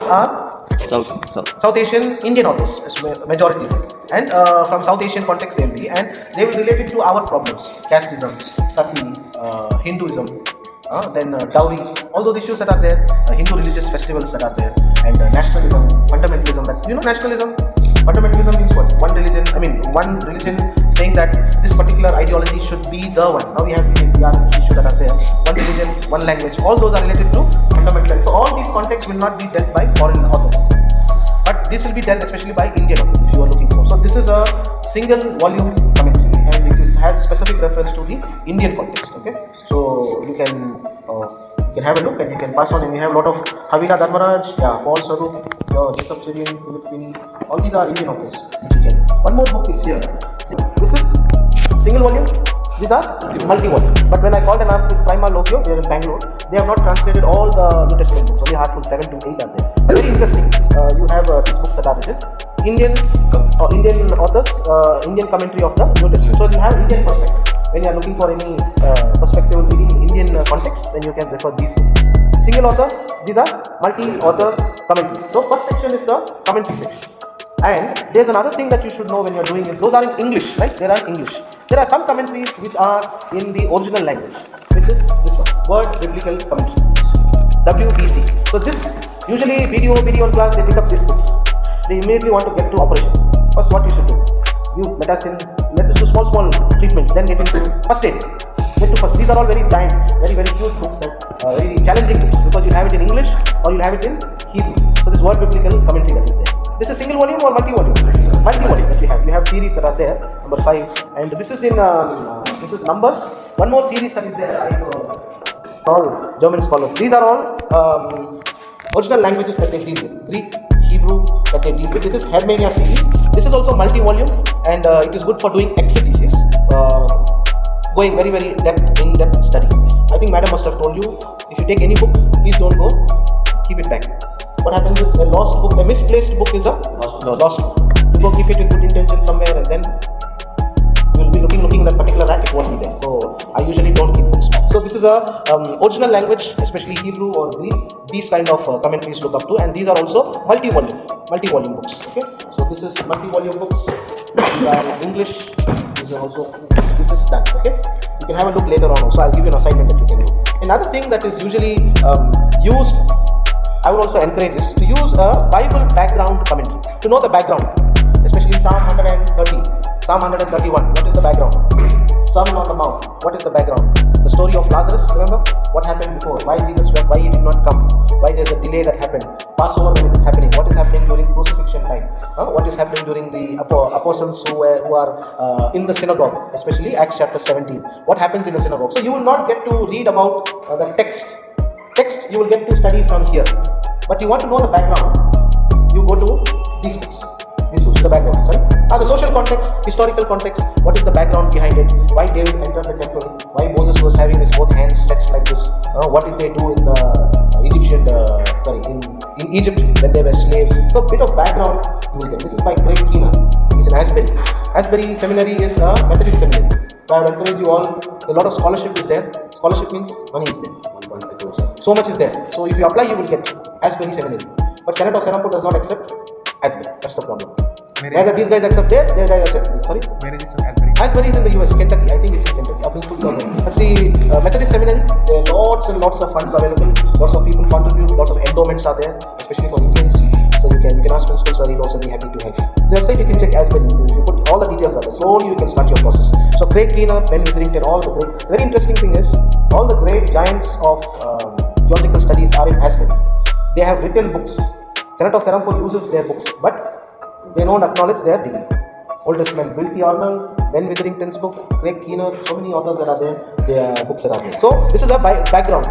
are South Asian Indian authors, majority, and from South Asian context they'll be, and they will relate it to our problems: casteism, sati, Hinduism, then dowry, all those issues that are there, Hindu religious festivals that are there, and nationalism, fundamentalism. That nationalism, fundamentalism means what? One religion saying that this particular ideology should be the one. Now we have the RSS issue that are there. One religion, one language. All those are related to fundamentalism. So all these contexts will not be dealt by foreign authors, but this will be dealt especially by Indian authors if you are looking for. So this is a single volume commentary, and it has specific reference to the Indian context. Okay, so you can have a look and you can pass on. And we have a lot of Havila Dharmaraj, Paul Sarup, Joseph Chirian, Philip Finney. All these are Indian authors. One more book is here. This is single volume. These are multi-volume. But when I called and asked this Prima Lokyo, they are in Bangalore. They have not translated all the New Testament books. Only Heartful 7 to 8 are there. Very interesting. You have these books that are written. Indian authors, Indian commentary of the New Testament. So you have Indian perspective. When you are looking for any perspective in Indian context, then you can refer these books. Single author, these are multi-author commentaries. So first section is the commentary section. And there's another thing that you should know when you're doing is those are in English, right? They are in English. There are some commentaries which are in the original language, which is this one, Word Biblical Commentary, WBC. So this, usually BDO class, they pick up these books. They immediately want to get to operation. First, what you should do? Let us do small treatments, then get into first aid. Get to first. These are all very giants, very huge books, very challenging books, because you have it in English or you have it in Hebrew. So this Word Biblical Commentary that is there. This is single volume or multi-volume? Multi-volume that you have. You have series that are there, number 5, and this is in this is Numbers. One more series that is there. All German scholars. These are all original languages that they deal with. Greek, Hebrew that they deal with. This is Hermania series. This is also multi-volume, and it is good for doing exegesis, going very in-depth study. I think Madam must have told you, if you take any book, please don't go, keep it back. What happens is a lost book, a misplaced book is a lost book. You go keep it with good intention somewhere, and then you will be looking at that particular rack, it won't be there. So I usually don't keep books back. So this is a original language, especially Hebrew or Greek. These kind of commentaries look up to, and these are also multi-volume books. Okay, so this is multi-volume books. These are in English. This is done. Okay, you can have a look later on. Also, I'll give you an assignment that you can do. Another thing that is usually used, I would also encourage is to use a Bible background commentary. To know the background, especially Psalm 130, Psalm 131. What is the background? Sermon on the Mount. What is the background? The story of Lazarus. Remember what happened before? Why Jesus wept? Why he did not come? Why there's a delay that happened? Passover when it is happening. What is happening during crucifixion time? What is happening during the apostles who are in the synagogue? Especially Acts chapter 17. What happens in the synagogue? So you will not get to read about the text. You will get to study from here, but you want to know the background, you go to these books, the background, the social context, historical context, what is the background behind it, why David entered the temple, why Moses was having his both hands stretched like this, what did they do in the in Egypt when they were slaves. So a bit of background you will get. This is by Craig Keener. He's in Asbury. Asbury Seminary is a Methodist seminary. So I would encourage you all, a lot of scholarship is there. Scholarship means money is there. So much is there. So if you apply, you will get Asbury Seminary. But Senate of Serampur does not accept Asbury. That's the problem. Either these guys accept theirs, their guys accept this. Sorry? Where is Asbury? Asbury is in the US, Kentucky. I think it's in Kentucky. Our principals are there. But see, Methodist Seminary, there are lots and lots of funds available. Lots of people contribute. Lots of endowments are there, especially for Indians. So you can ask principals, he'll also be happy to help. The website you can check Asbury. If you put all the details are there, slowly you can start your process. So Craig Keener, Ben Witherington, all the great. The very interesting thing is, all the great giants of theological studies are in Asbury. They have written books. Senate of Serampur uses their books, but they don't acknowledge their degree. Old Testament, Bill T. Arnold, Ben Witherington's book, Craig Keener, so many authors that are there, their books that are there. So this is a background.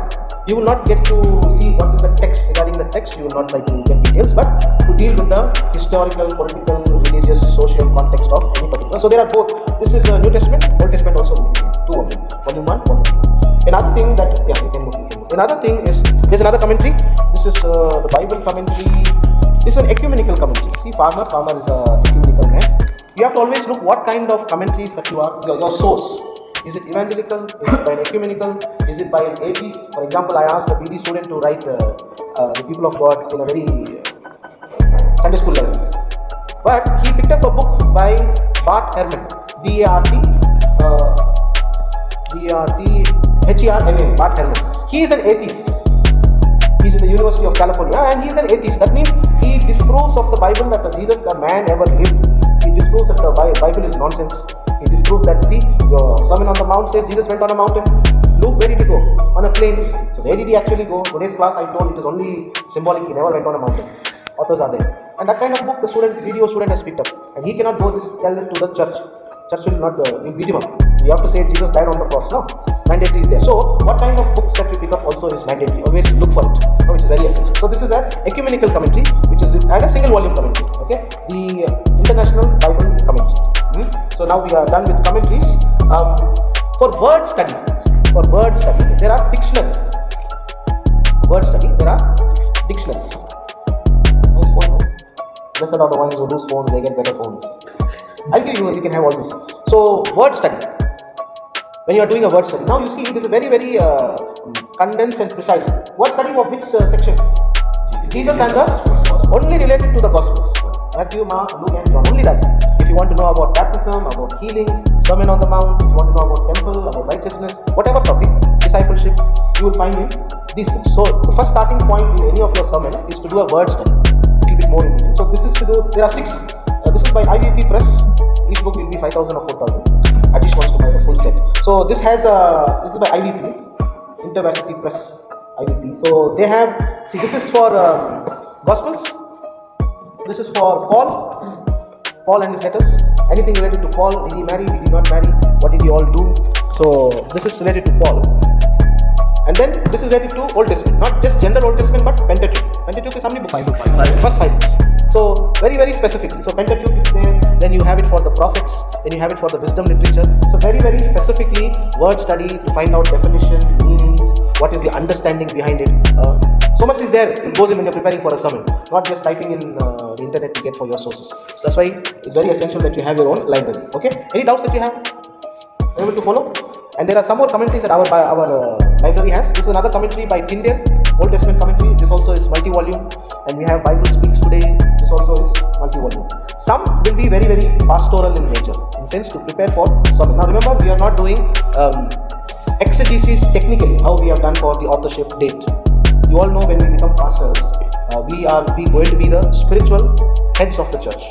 You will not get to see what is the text. Regarding the text, you will not try to get details, but to deal with the historical, political, religious, social context of any particular. So there are both. This is New Testament, Old Testament also. Two volume, volume 1, volume 2. Another thing that, you can look. Another thing is, there's another commentary. This is the Bible commentary. This is an ecumenical commentary. See, Farmer is a ecumenical man. You have to always look what kind of commentaries that you are, your source. Is it evangelical? Is it by an ecumenical? Is it by an atheist? For example, I asked a BD student to write the people of God in a very Sunday school level. But he picked up a book by Bart Ehrman, B-A-R-T-H-E-R-M-A, Bart Ehrman. He is an atheist. He is in the University of California and he is an atheist. That means he disproves of the Bible that Jesus, the man, ever lived. He disproves that the Bible is nonsense. He disproves that, see, your Sermon on the Mount says Jesus went on a mountain. Luke, where did he go? On a plain. So where did he actually go? Today's class I told it is only symbolic. He never went on a mountain. Authors are there. And that kind of book the video student has picked up. And he cannot go tell it to the church. Church will not beat him up. You have to say Jesus died on the cross. No. Mandatory is there. So what kind of books that you pick up also is mandatory. Always look for it, which is very essential. So this is an ecumenical commentary, which is and a single volume commentary. Okay, the International Bible Commentary. So now we are done with commentaries. For word study, there are dictionaries. Word study, there are dictionaries. Nice phone. Blessed are the ones who lose phones; they get better phones. I'll give you. You can have all this. So word study. When you are doing a word study, now you see it is a very condensed and precise. Word study of which section? Jesus and the only related to the Gospels. Matthew, Mark, Luke and John. Only that. If you want to know about baptism, about healing, Sermon on the Mount, if you want to know about temple, about righteousness, whatever topic, discipleship, you will find in these books. So the first starting point in any of your sermon is to do a word study. A little bit more in detail. So this is to do. There are 6. This is by IVP Press. Each book will be 5,000 or 4,000. Atish wants to buy the full set. So this has this is by IVP, InterVarsity Press, IVP. So they have, see, this is for Gospels. This is for Paul and his letters. Anything related to Paul, did he marry, did he not marry, what did he all do? So this is related to Paul. And then this is related to Old Testament, not just general Old Testament, but Pentateuch. Pentateuch is how many books? 5 books. First 5 books. So very specifically. So Pentateuch is there. Then you have it for the prophets. Then you have it for the wisdom literature. So very specifically word study to find out definition, meanings, what is the understanding behind it. So much is there. It goes in when you're preparing for a sermon, not just typing in the internet to get for your sources. So that's why it's very essential that you have your own library. Okay. Any doubts that you have? Are you able to follow? And there are some more commentaries that our library has. This is another commentary by Tyndale, Old Testament commentary. This also is multi-volume. And we have Bible Speaks Today. This also is multi-volume. Some will be very pastoral in nature, in sense to prepare for sermon. Now remember, we are not doing exegesis technically, how we have done for the authorship date. You all know when we become pastors, we are going to be the spiritual heads of the church.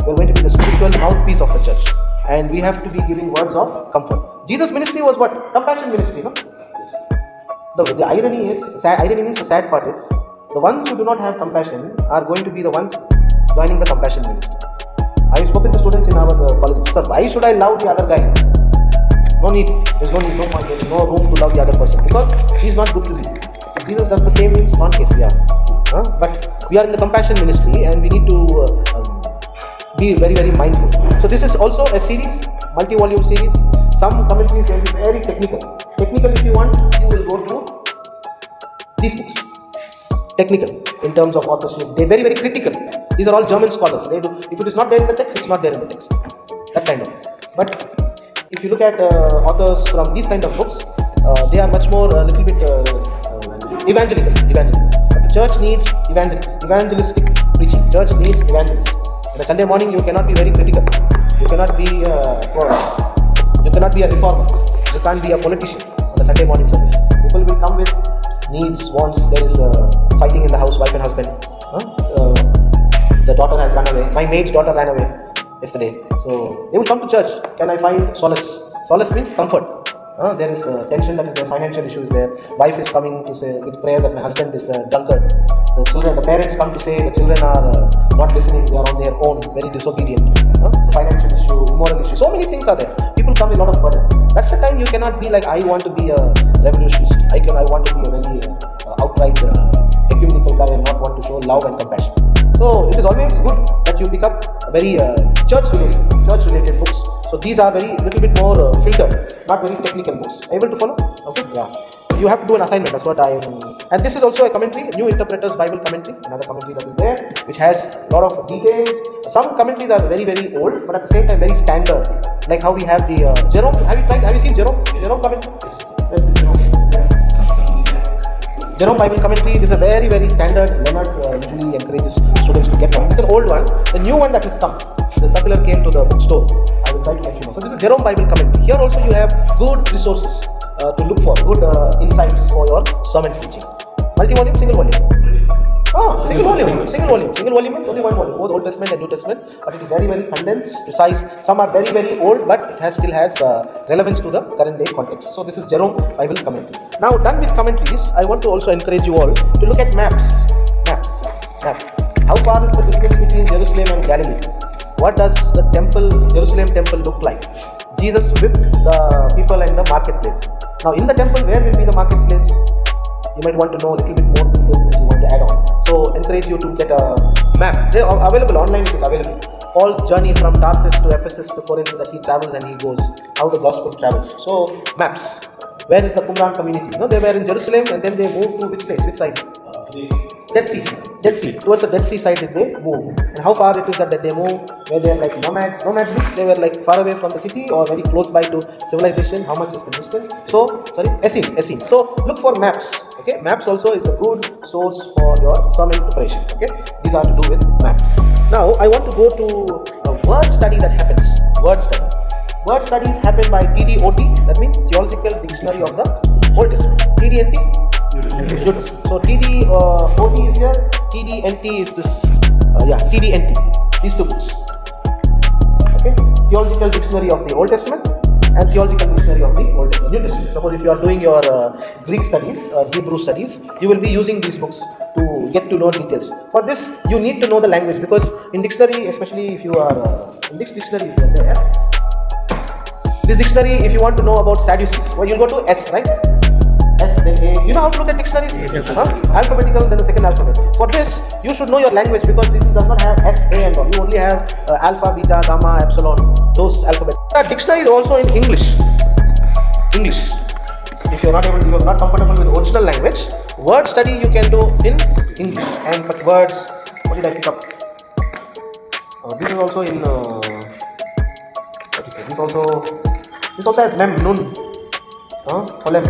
We are going to be the spiritual mouthpiece of the church. And we have to be giving words of comfort. Jesus' ministry was what? Compassion ministry, no? The irony is, irony means the sad part is, the ones who do not have compassion are going to be the ones joining the compassion ministry. I spoken to students in our colleges, sir, why should I love the other guy? No need, there's no need, no point, there's no room to love the other person because he's not good to me. If Jesus does the same, means one case, yeah. But we are in the compassion ministry and we need to be very mindful. So this is also a series, multi-volume series. Some commentaries will be very technical. Technical, if you want, you will go to these books. Technical in terms of authorship. They're very critical. These are all German scholars. They do. If it is not there in the text, it's not there in the text. That kind of. But if you look at authors from these kind of books, they are much more a little bit evangelical. But the church needs evangelistic preaching. Church needs evangelists. On a Sunday morning, you cannot be very critical. You cannot be you cannot be a reformer. You can't be a politician on a Sunday morning service. People will come with needs, wants. There is fighting in the house, wife and husband. The daughter has run away. My maid's daughter ran away yesterday. So they will come to church. Can I find solace? Solace means comfort. There is tension that is there, financial issue is there. Wife is coming to say with prayer that my husband is a drunkard. The parents come to say the children are not listening, they are on their own, very disobedient. So financial issue, immoral issue, so many things are there. People come with a lot of burden. That's the time you cannot be like, I want to be a revolutionist. I want to be a very outright ecumenical guy and not want to show love and compassion. So it is always good that you pick up very church-related books. So these are very little bit more filtered, not very technical books. Able to follow? Okay, yeah. You have to do an assignment. That's what I am. And this is also a commentary, New Interpreter's Bible Commentary, another commentary that is there, which has a lot of details. Some commentaries are very old, but at the same time very standard. Like how we have the Jerome. Have you seen Jerome? Jerome commentary? Yes. Jerome Bible Commentary. This is a very, very standard. Leonard usually encourages students to get one. It's an old one. The new one that has come, the circular came to the bookstore. I will try to let you know. So this is Jerome Bible Commentary. Here also you have good resources to look for, good insights for your sermon preaching. Multi-volume, single volume. Oh, single volume. Single volume means only one volume, both Old Testament and New Testament, but it is very, very condensed, precise. Some are very, very old, but it still has relevance to the current day context. So this is Jerome Bible Commentary. Now, done with commentaries, I want to also encourage you all to look at maps. Map. How far is the distance between Jerusalem and Galilee? What does the Jerusalem temple look like? Jesus whipped the people in the marketplace. Now, in the temple, where will be the marketplace? You might want to know a little bit more details that you want to add on. So, encourage you to get a map. They are available online. It is available. Paul's journey from Tarsus to Ephesus to Corinth, that he travels and he goes. How the gospel travels. So, maps. Where is the Qumran community? They were in Jerusalem and then they moved to which place? Which side? Dead Sea. Towards the Dead Sea side did they move. And how far it is that they move? Where they are like nomads. Nomads means they were like far away from the city or very close by to civilization. How much is the distance? Essenes. So look for maps. Okay, maps also is a good source for your sermon preparation. Okay, these are to do with maps. Now I want to go to a word study that happens. Word studies happen by TDOT. That means Theological Dictionary of the Old Testament. TDNT. So TDOT is here. TDNT is this. TDNT. These two books. Okay, Theological Dictionary of the Old Testament and Theological Dictionary of the New Testament. Suppose if you are doing your Greek studies, Hebrew studies, you will be using these books to get to know details. For this, you need to know the language, because in dictionary, especially if you are in this dictionary, if you are there, this dictionary, if you want to know about Sadducees, well, you go to S, right? S, then A. You know how to look at dictionaries? Alphabetical, then the second alphabet. For this, you should know your language, because this does not have S, A and all. You only have alpha, beta, gamma, epsilon, those alphabets. The dictionary is also in English. If you are not comfortable with the original language, word study you can do in English. But words, what did I pick up? This is also in this also has mem, nun, colem.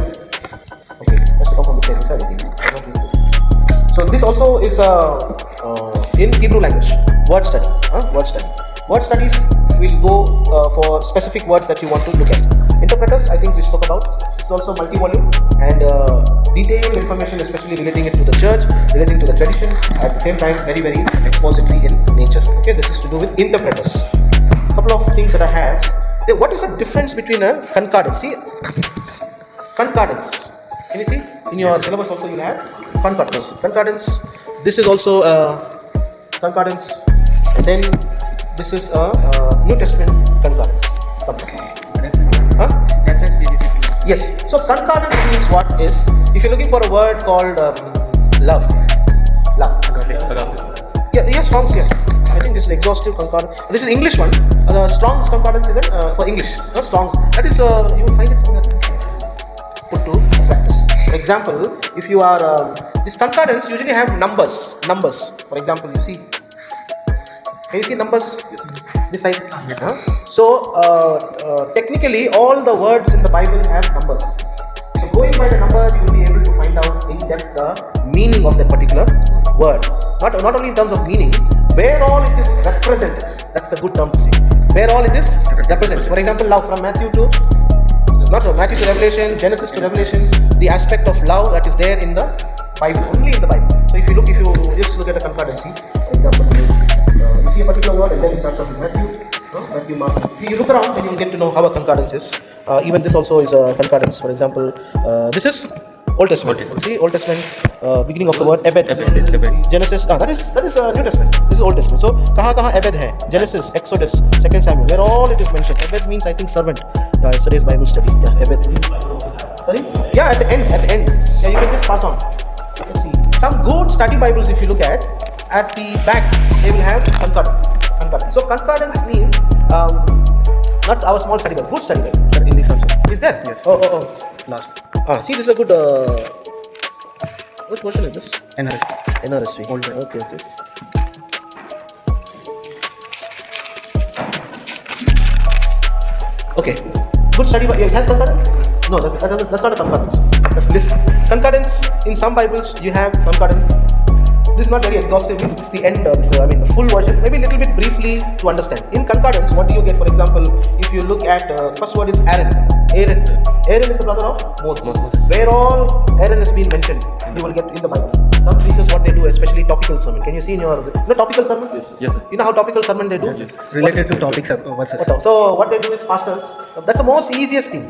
Okay, let's pick up on this side. I not use this. So this also is in Hebrew language. Word study. Word studies will go for specific words that you want to look at. Interpreters, I think we spoke about. It's also multi-volume and detailed information, especially relating it to the church, relating to the tradition. At the same time, very, very expository in nature. Okay, this is to do with interpreters. A couple of things that I have. What is the difference between a concordance? See, concordance. Can you see? In your syllabus also you have concordance. This is also concordance, and then this is a New Testament concordance. Yes. So concordance means what is? If you're looking for a word called love. Yeah, Strong's here. I think this is exhaustive concordance. This is English one. Strong's concordance is for English. Not Strong's. That is you will find it somewhere. Put to practice. For example, if you are this concordance usually have numbers. For example, you see. Can you see numbers? This side. So technically, all the words in the Bible have numbers. So going by the number, you will be able to find out in depth the meaning of that particular word. Not only in terms of meaning, where all it is represented. That's the good term to say. Where all it is represented. For example, love from Matthew to Revelation, Genesis to Revelation, the aspect of love that is there in the Bible, only in the Bible. So if you just look at a concordancy, for example, you see a particular word and then it starts off with Matthew, Mark. If you look around, then you will get to know how a concordance is. Even this also is a concordance. For example, this is Old Testament. See, Old Testament, beginning of the word Ebed. Genesis, that is New Testament. This is Old Testament. So, kaha Ebed hai? Genesis, Exodus, 2 Samuel, where all it is mentioned. Ebed means, I think, servant. Yesterday's Bible study. Yeah, Ebed. Sorry? Yeah, at the end. Yeah, you can just pass on. Let's see. Some good study Bibles, if you look at the back, they will have concordance. So, concordance means, not our small study Bible, good study Bible. In this also. Is there? Yes. Oh. Last. See, this is a good. Which version is this? NRSV. Older. Okay. Okay. Good study, but it has concordance. No, that's not a concordance. That's list. Concordance, in some Bibles, you have concordance. This is not very exhaustive, this is the end, the full version, maybe a little bit briefly to understand. In concordance, what do you get? For example, if you look at, first word is Aaron. Aaron is the brother of Moses. Where all Aaron has been mentioned, you will get in the Bible. Some preachers, what they do, especially topical sermon. Can you see in your, topical sermon? Yes, sir. You know how topical sermon they do? Yes. Related to topics verses. So what they do is, pastors, that's the most easiest thing.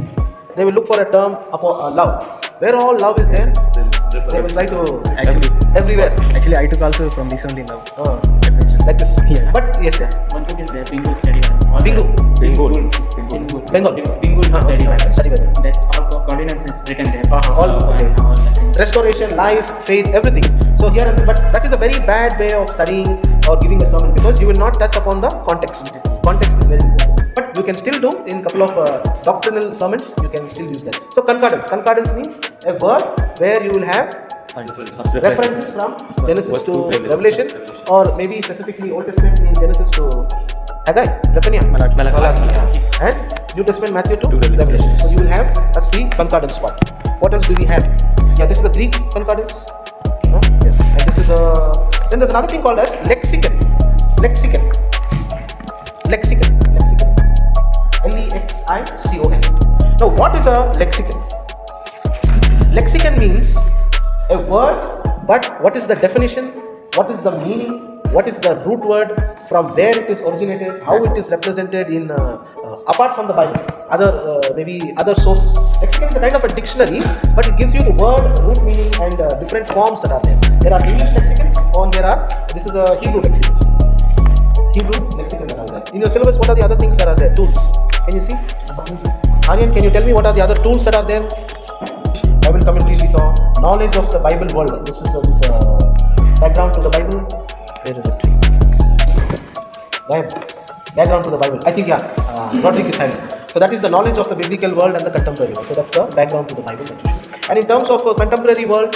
They will look for a term about love. Where all love is there, they will try to everywhere. Actually, I took also from this only now. Like this. Yeah. But yes, yeah. One book is there, Bingo Study. Bengal. Study Bible. Study Bible. That all coordinates is written there. All okay. All the things. Restoration, life, faith, everything. So here, but that is a very bad way of studying or giving a sermon, because you will not touch upon the context. Context is very important. But you can still do in a couple of doctrinal sermons. You can still use that. So concordance. Concordance means a word where you will have references from Genesis to Revelation, or maybe specifically Old Testament in Genesis to Haggai, Zephaniah, Malachi. and New Testament Matthew to Revelation. So you will have, that's the concordance part. What else do we have? Yeah, this is the Greek concordance. Yes. And this is then there's another thing called as lexicon. Lexicon. Lexicon. Now, what is a lexicon? Lexicon means a word, but what is the definition? What is the meaning? What is the root word? From where it is originated? How it is represented in apart from the Bible? Maybe other sources. Lexicon is a kind of a dictionary, but it gives you the word, root meaning, and different forms that are there. There are English lexicons, this is a Hebrew lexicon. Hebrew lexicon that are there. In your syllabus, what are the other things that are there? Tools. Can you see? Aryan, can you tell me what are the other tools that are there? Bible commentaries we saw. Knowledge of the Bible world. This is this background to the Bible. Where is it? Background to the Bible. I think, Roderick is having. So that is the knowledge of the biblical world and the contemporary world. So that's the background to the Bible that you should. And in terms of contemporary world,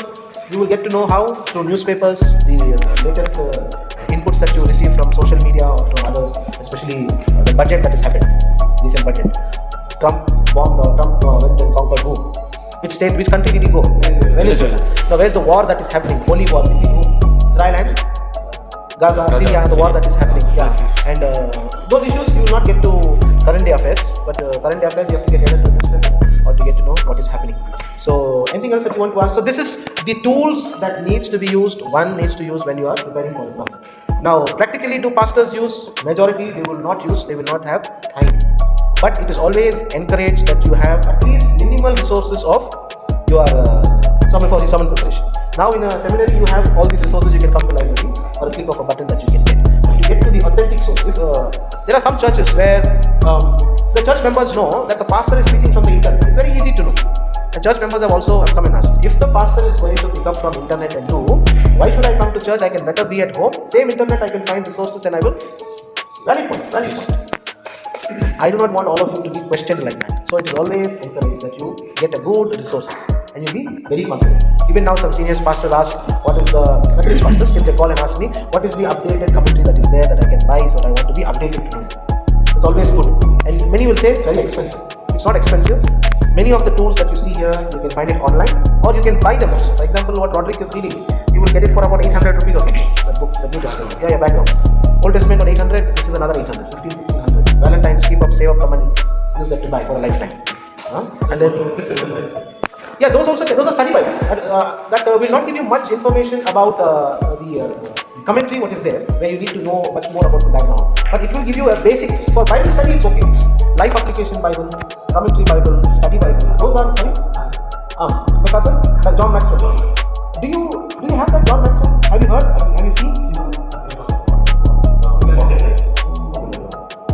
you will get to know how through newspapers, the latest inputs that you receive from social media or from others, especially the budget that is happened, recent budget. Trump went and conquered who? Which state, which country did he go? Venezuela. Now where's the war that is happening? Holy war. Israel and Gaza, Syria, and the war that is happening. Yeah. And those issues you will not get to current day affairs, but current day affairs you have to get either to newspaper or to get to know what is happening. So anything else that you want to ask? So this is the tools that needs to be used, one needs to use when you are preparing for the sermon. Now practically do pastors use? Majority they will not use, they will not have time. But it is always encouraged that you have at least minimal resources of your sermon for the sermon preparation. Now in a seminary you have all these resources, you can come to library or a click of a button that you can get. But you get to the authentic source. If there are some churches where the church members know that the pastor is preaching from the internet. It's very easy to know. The church members have come and asked, if the pastor is going to pick up from internet and do, why should I come to church? I can better be at home. Same internet I can find resources and I will. Valid point. I do not want all of you to be questioned like that. So it is always encouraged that you get a good resources and you be very confident. Even now some senior pastors ask, what is the Methodist pastors, still they call and ask me, what is the updated commentary that is there that I can buy so that I want to be updated to know. It's always good. And many will say it's very expensive. It's not expensive. Many of the tools that you see here, you can find it online or you can buy them also. For example, what Roderick is reading, you will get it for about 800 rupees or something. That book, the New Testament. Yeah, background. Old Testament on 800, this is another 800, 15, 1600. Valentine's, keep up, save up the money, use that to buy for a lifetime. And then, yeah, those are study Bibles. That will not give you much information about the commentary, what is there, where you need to know much more about the background. But it will give you a basic, for Bible study it's okay. Life application Bible, commentary Bible, study Bible. Those are, MacArthur, John Maxwell. Do you have that John Maxwell? Have you heard? Have you seen?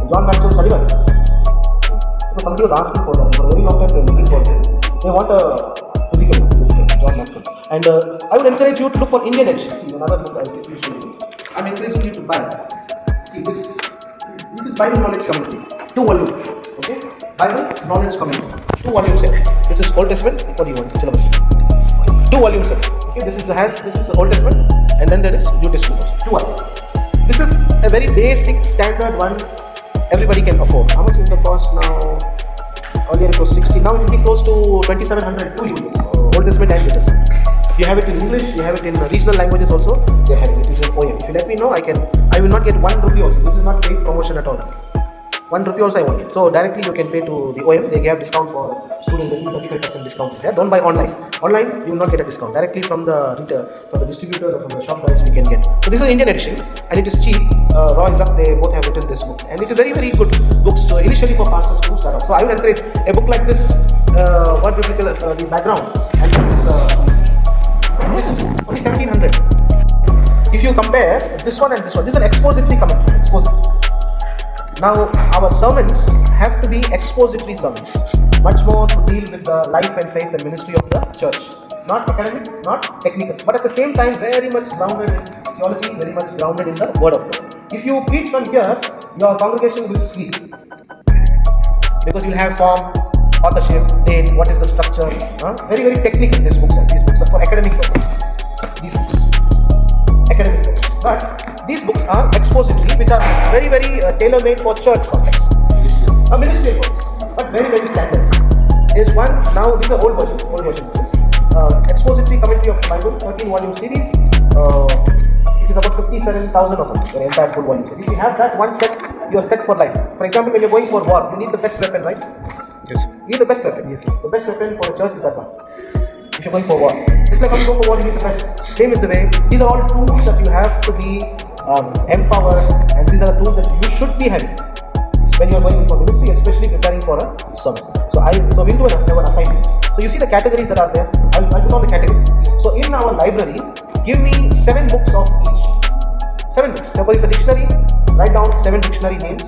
John Maxwell study Bible. Somebody was asking for that for a very long time. They're looking for it. They want a physical John Maxwell. And I would encourage you to look for Indian edition. See, another book I will show you. I'm encouraging you to buy. See, this is Bible Knowledge Commentary. 2 volumes. Okay? Bible Knowledge Commentary. 2 volumes set. This is Old Testament. What do you want? Syllabus. 2 volumes set. Okay? This is the Old Testament, and then there is New Testament. 2 volumes. This is a very basic standard one. Everybody can afford. How much is the cost now? Earlier it was 60. Now it will be close to 2700 to you. Old Testament and New Testament. You have it in English. You have it in regional languages also. They have it. It is in OM. If you let me know, I will not get 1 rupee also. This is not paid promotion at all. 1 rupee also I won't get. So directly you can pay to the OM. They have discount for students. 35% discount is there. Don't buy online. Online you will not get a discount. Directly from the distributor or from the shop price we can get. So this is Indian edition and it is cheap. Roy Zuck, they both have written this book and it is very very good books to initially for pastors to start off. So I will encourage a book like this. What will be the background and this is only 1700. If you compare this one and this one, this is an expository commentary. Expository. Now, our sermons have to be expository sermons, much more to deal with the life and faith and ministry of the church. Not academic, not technical, but at the same time very much grounded in theology, very much grounded in the Word of God. If you preach from here, your congregation will sleep because you will have form, authorship, date, what is the structure. Very very technical. These books are for academic purpose. These books, academic purpose. But these books are expository, which are very very tailor-made for church context. A ministry books, but very very standard. Is one now. This is an old version. This is expository commentary of the Bible, 13-volume series. It is about 57,000 or something. The entire full volume series. If you have that one set, you are set for life. For example, when you are going for war, you need the best weapon, right? Yes. You need the best weapon. Yes. The best weapon for a church is that one. If you're going for war, just like when you go for war, you need the best. Same is the way. These are all tools that you have to be empowered, and these are the tools that you should be having when you are going for ministry, especially preparing for a sermon. So we'll do an assignment. So you see the categories that are there. I'll put on the categories. So in our library, give me 7 books of each. 7 books. Suppose it's a dictionary. Write down 7 dictionary names.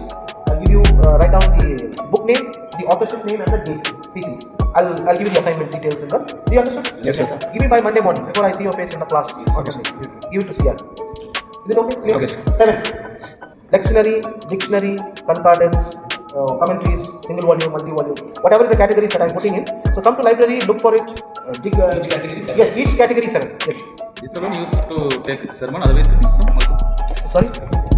I'll give you write down the book name, the authorship name, and the date. 3 things. I'll give you the assignment details in the. Do you understand? Yes, sir. Give me by Monday morning before I see your face in the class. Give it to CR. Is it okay? Clear? Okay. 7. Lectionary, dictionary, concordance, commentaries, single volume, multi volume, whatever the categories that I'm putting in. So come to library, look for it. Each category? Yes, each category 7. Yes. This one used to take sermon, otherwise this one. Sorry.